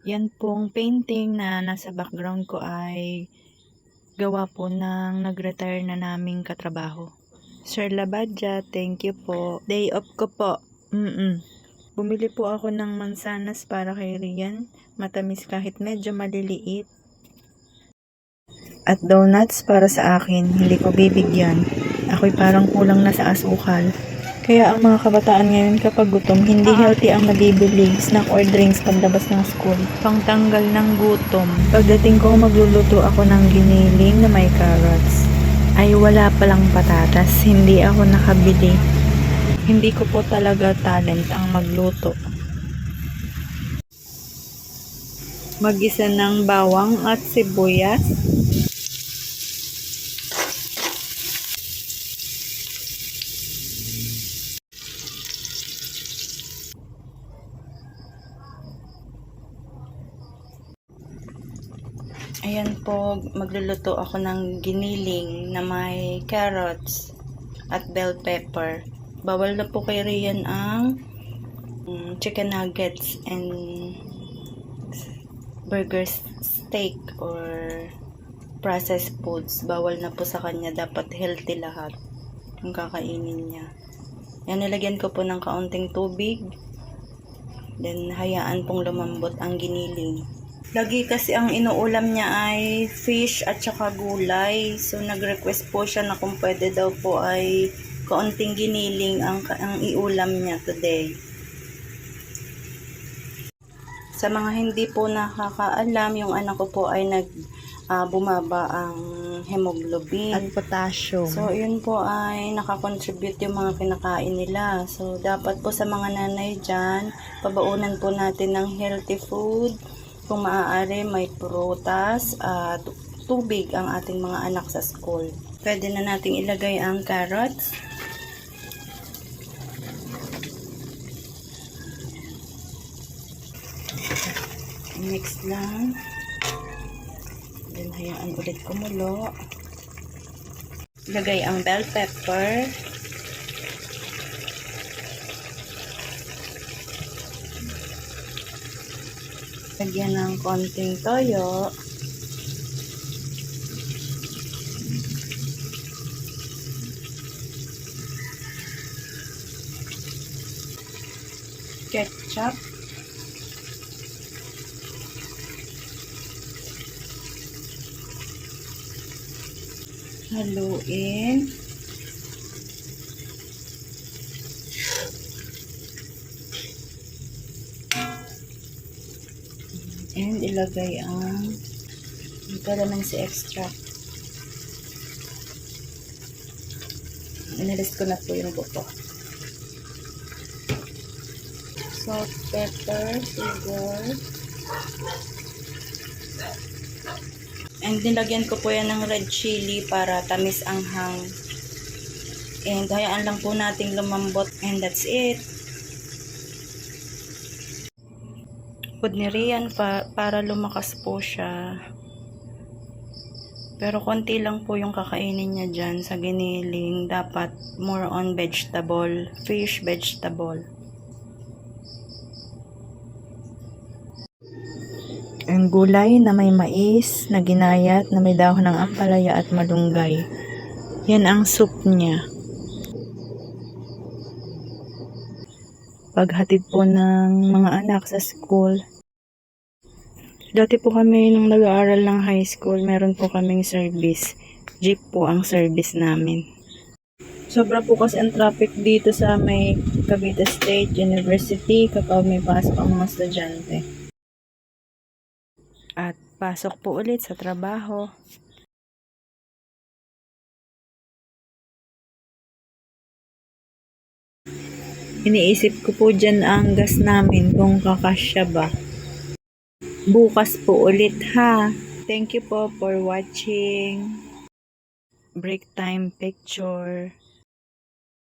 Yan pong painting na nasa background ko ay gawa po ng nag-retire na naming katrabaho. Sir Labadja, thank you po. Day off ko po. Bumili po ako ng mansanas para kay Rian. Matamis kahit medyo maliliit. At donuts para sa akin. Hindi ko bibigyan. Ako'y parang kulang na sa asukal. Kaya ang mga kabataan ngayon kapag gutom, hindi healthy ang nabibili, snack or drinks paglabas ng school. Pangtanggal ng gutom. Pagdating ko, magluluto ako ng giniling na may carrots. Ay wala palang patatas, hindi ako nakabili. Hindi ko po talaga talent ang magluto. Mag-isa ng bawang at sibuyas. Ayan po, magluluto ako ng giniling na may carrots at bell pepper. Bawal na po kay Rian ang chicken nuggets and burger steak or processed foods. Bawal na po sa kanya. Dapat healthy lahat yung kakainin niya. Yan, nilagyan ko po ng kaunting tubig. Then, hayaan pong lumambot ang giniling. Lagi kasi ang inuulam niya ay fish at saka gulay. So, nag-request po siya na kung pwede daw po ay kaunting giniling ang iulam niya today. Sa mga hindi po nakakaalam, yung anak ko po ay bumaba ang hemoglobin at potassium. So, yun po ay nakakontribute yung mga kinakain nila. So, dapat po sa mga nanay dyan, pabaunan po natin ng healthy food. Kung maaari, may prutas at tubig ang ating mga anak sa school. Pwede na nating ilagay ang carrots. Mix lang. Then, hayaan ulit kumulo. Ilagay ang bell pepper. Lagyan ng konting toyo. Ketchup. Haluin. And ilagay ang calamansi extract. Inalis ko na po yung buto. Salt, pepper, sugar. And nilagyan ko po yan ng red chili para tamis ang hang. And hayaan lang po nating lumambot. And that's it. Food ni Rian para lumakas po siya. Pero konti lang po yung kakainin niya dyan sa giniling. Dapat more on vegetable, fish, vegetable. Ang gulay na may mais, na ginayat, na may dahon ng ampalaya at malunggay. Yan ang soup niya. Paghatid po ng mga anak sa school. Dati po kami nung nag-aaral ng high school, meron po kaming service. Jeep po ang service namin. Sobra po kasi ang traffic dito sa may Cavite State University kapag may pasok ang mga estudyante. At pasok po ulit sa trabaho. Iniisip ko po dyan ang gas namin kung kakasya ba. Bukas po ulit ha. Thank you po for watching. Break time picture.